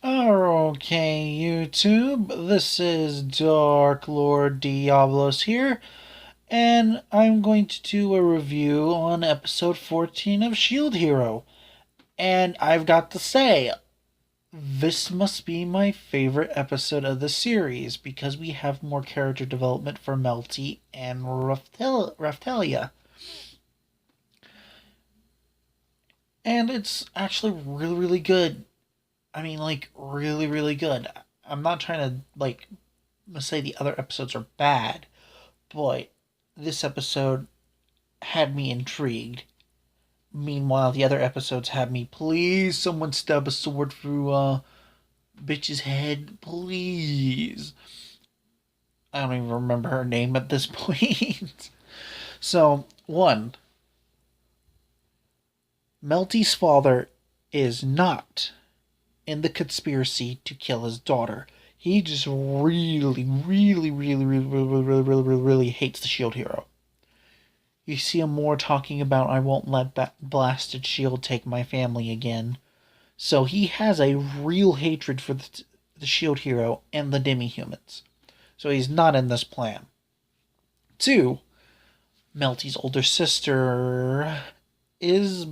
Okay, YouTube, this is Dark Lord Diablos here, and I'm going to do a review on episode 14 of Shield Hero. And I've got to say, this must be my favorite episode of the series because we have more character development for Melty and Raftelia. And it's actually really, really good. I mean, like, really, really good. I'm not trying to, say the other episodes are bad. Boy, this episode had me intrigued. Meanwhile, the other episodes had me, please, someone stab a sword through, bitch's head, please. I don't even remember her name at this point. So, one, Melty's father is not in the conspiracy to kill his daughter. He just really hates the Shield Hero. You see him more talking about, I won't let that blasted shield take my family again. So he has a real hatred for the Shield Hero and the demi-humans. So he's not in this plan. Two, Melty's older sister is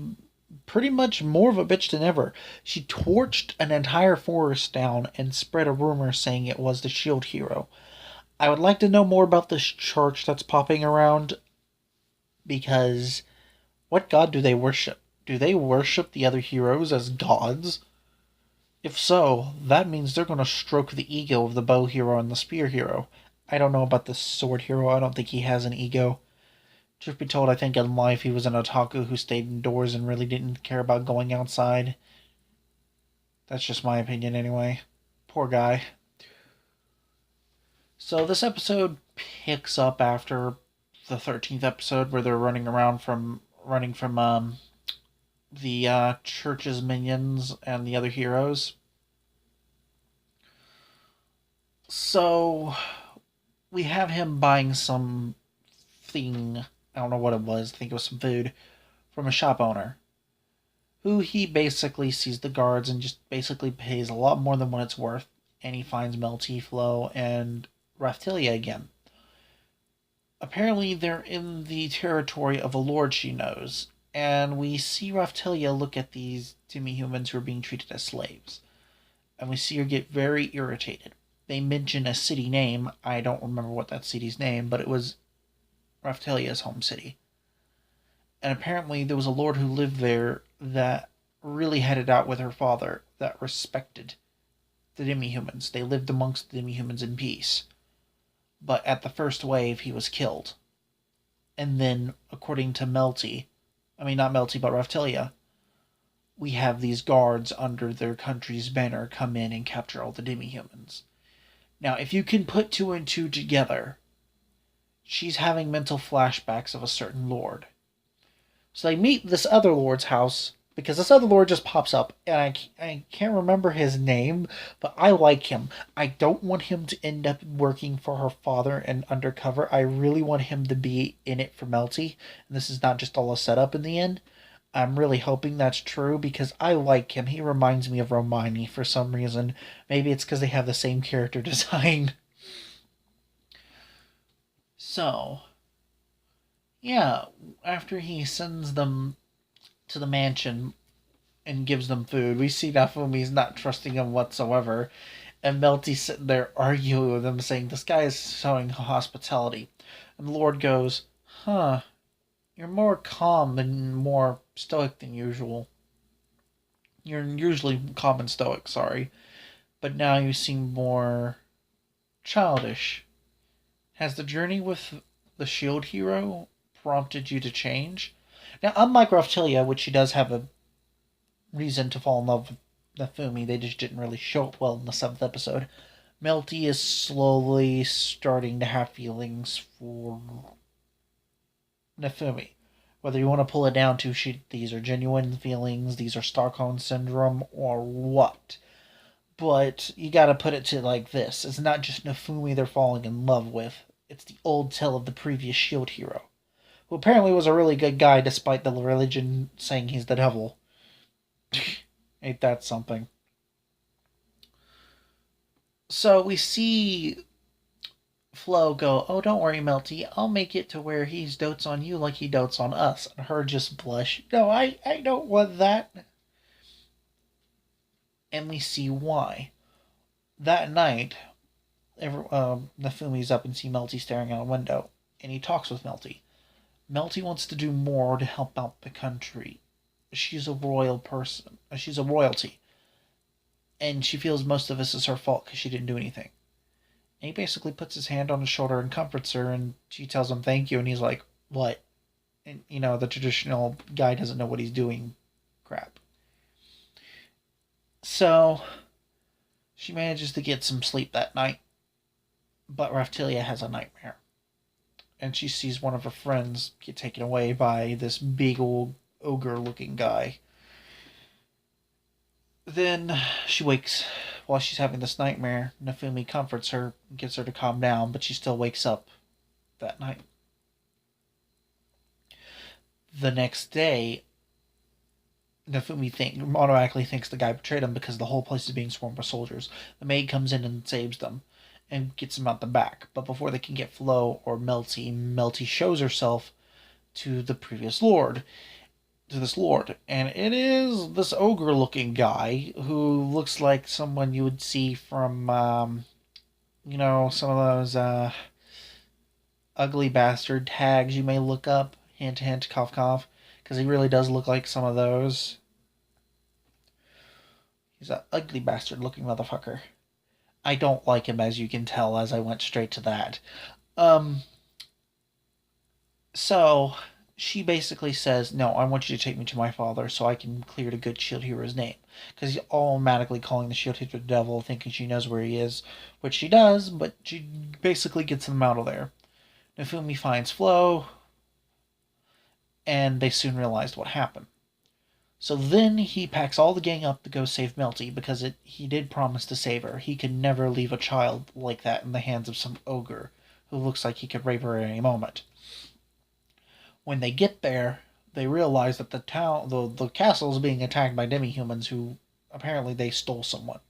pretty much more of a bitch than ever. She torched an entire forest down and spread a rumor saying it was the Shield Hero. I would like to know more about this church that's popping around because what god do they worship? Do they worship the other heroes as gods? If so, that means they're going to stroke the ego of the bow hero and the spear hero. I don't know about the sword hero. I don't think he has an ego. Truth be told, I think in life he was an otaku who stayed indoors and really didn't care about going outside. That's just my opinion anyway. Poor guy. So this episode picks up after the 13th episode where they're running from the church's minions and the other heroes. So we have him buying some thing. I don't know what it was. I think it was some food from a shop owner, who he basically sees the guards and just basically pays a lot more than what it's worth. And he finds Melty, Flo, and Raftelia again. Apparently, they're in the territory of a lord she knows, and we see Raftelia look at these demi-humans who are being treated as slaves. And we see her get very irritated. They mention a city name. I don't remember what that city's name, but it was Raftelia's home city. And apparently there was a lord who lived there that really had it out with her father, that respected the demi-humans. They lived amongst the demi-humans in peace. But at the first wave, he was killed. And then, according to Melty, I mean, not Melty, but Raftelia, we have these guards under their country's banner come in and capture all the demi-humans. Now, if you can put two and two together, she's having mental flashbacks of a certain lord. So they meet this other lord's house, because this other lord just pops up, and I can't remember his name, but I like him. I don't want him to end up working for her father and undercover. I really want him to be in it for Melty, and this is not just all a setup in the end. I'm really hoping that's true because I like him. He reminds me of Romani for some reason. Maybe it's because they have the same character design. So, yeah, after he sends them to the mansion and gives them food, we see Nafumi's not trusting him whatsoever. And Melty's sitting there arguing with him, saying, this guy is showing hospitality. And the Lord goes, huh, you're more calm and more stoic than usual. You're usually calm and stoic, sorry. But now you seem more childish. Has the journey with the shield hero prompted you to change? Now, unlike Raftelia, which she does have a reason to fall in love with Nafumi, they just didn't really show it well in the 7th episode. Melty is slowly starting to have feelings for Nafumi. Whether you want to pull it down to these are genuine feelings, these are Stockholm Syndrome, or what. But you gotta put it to like this. It's not just Nafumi they're falling in love with. It's the old tale of the previous shield hero, who apparently was a really good guy despite the religion saying he's the devil. Ain't that something? So we see Flo go, "Oh, don't worry, Melty. I'll make it to where he's dotes on you like he dotes on us." And her just blush. No, I don't want that. And we see why. That night, Nafumi's up and see Melty staring out a window, and he talks with Melty. Melty wants to do more to help out the country. She's a royal person. She's a royalty. And she feels most of this is her fault because she didn't do anything. And he basically puts his hand on his shoulder and comforts her, and she tells him thank you, and he's like, what? And, the traditional guy doesn't know what he's doing crap. So, she manages to get some sleep that night, but Raphtalia has a nightmare. And she sees one of her friends get taken away by this big old ogre looking guy. Then she wakes while she's having this nightmare. Nafumi comforts her, gets her to calm down, but she still wakes up that night. The next day, Nafumi automatically thinks the guy betrayed him because the whole place is being swarmed by soldiers. The maid comes in and saves them and gets them out the back. But before they can get Flo or Melty, Melty shows herself to the previous lord. To this lord. And it is this ogre-looking guy who looks like someone you would see from, some of those ugly bastard tags you may look up. Hint, hint, cough, cough. Because he really does look like some of those. He's an ugly bastard looking motherfucker. I don't like him, as you can tell, as I went straight to that. So, she basically says, no, I want you to take me to my father so I can clear the good shield hero's name. Because he's automatically calling the shield hero the devil, thinking she knows where he is, which she does, but she basically gets him out of there. Nafumi finds Flo, and they soon realized what happened. So then he packs all the gang up to go save Melty because he did promise to save her. He could never leave a child like that in the hands of some ogre who looks like he could rape her at any moment. When they get there, they realize that the castle is being attacked by demi-humans who apparently they stole someone.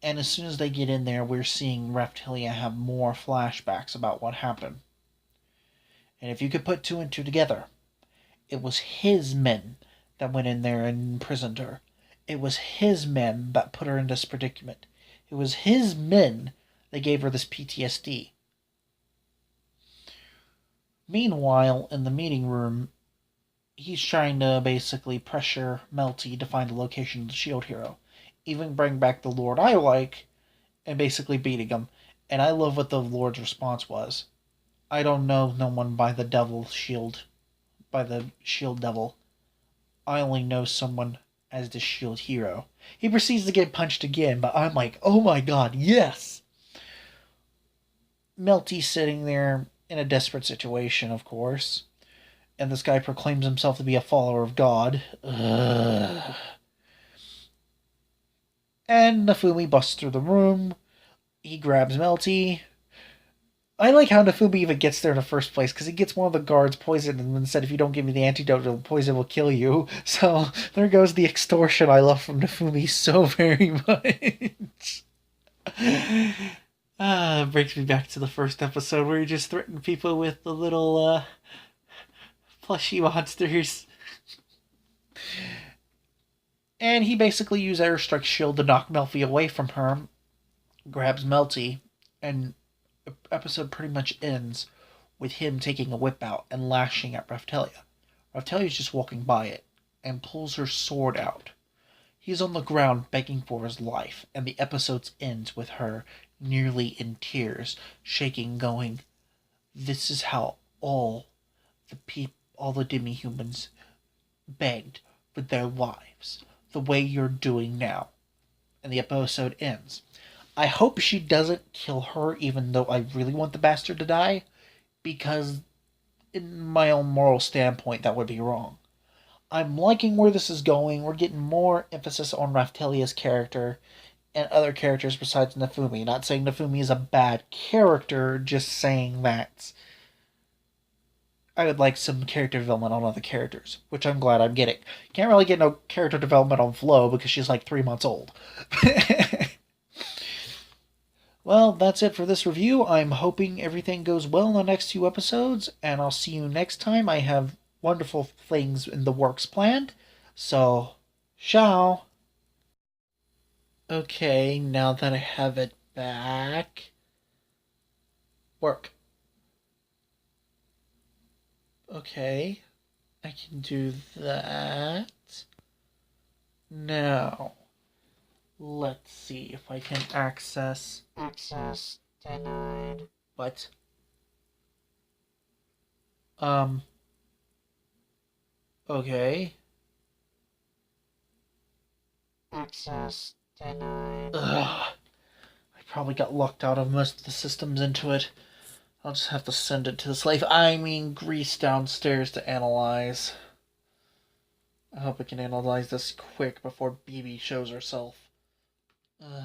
And as soon as they get in there, we're seeing Raphtalia have more flashbacks about what happened. And if you could put two and two together, it was his men that went in there and imprisoned her. It was his men that put her in this predicament. It was his men that gave her this PTSD. Meanwhile, in the meeting room, he's trying to basically pressure Melty to find the location of the shield hero. Even bring back the Lord I like, and basically beating him. And I love what the Lord's response was. I don't know no one by the devil shield. By the shield devil. I only know someone as the shield hero. He proceeds to get punched again, but I'm like, oh my god, yes! Melty's sitting there in a desperate situation, of course. And this guy proclaims himself to be a follower of God. Ugh. And Nafumi busts through the room. He grabs Melty. I like how Nafumi even gets there in the first place, because he gets one of the guards poisoned and said, if you don't give me the antidote, the poison will kill you. So, there goes the extortion I love from Nafumi so very much. Brings me back to the first episode where he just threatened people with the little, plushy monsters. And he basically used Airstrike's shield to knock Melfi away from her, grabs Melty, and the episode pretty much ends with him taking a whip out and lashing at Raphtalia. Raphtalia's just walking by it and pulls her sword out. He's on the ground begging for his life, and the episode ends with her nearly in tears, shaking, going, "This is how all the demi-humans begged for their lives, the way you're doing now." And the episode ends. I hope she doesn't kill her, even though I really want the bastard to die, because in my own moral standpoint, that would be wrong. I'm liking where this is going. We're getting more emphasis on Raphtalia's character and other characters besides Nafumi. Not saying Nafumi is a bad character, just saying that I would like some character development on other characters, which I'm glad I'm getting. Can't really get no character development on Flo because she's like 3 months old. Well, that's it for this review. I'm hoping everything goes well in the next 2 episodes, and I'll see you next time. I have wonderful things in the works planned. So, ciao. Okay, now that I have it back. Work. Okay, I can do that. Now, let's see if I can access. Access denied. What? Um, okay. Access denied. Ugh. I probably got locked out of most of the systems into it. I'll just have to send it to the slave. I mean, Grease downstairs to analyze. I hope I can analyze this quick before BB shows herself. Ugh.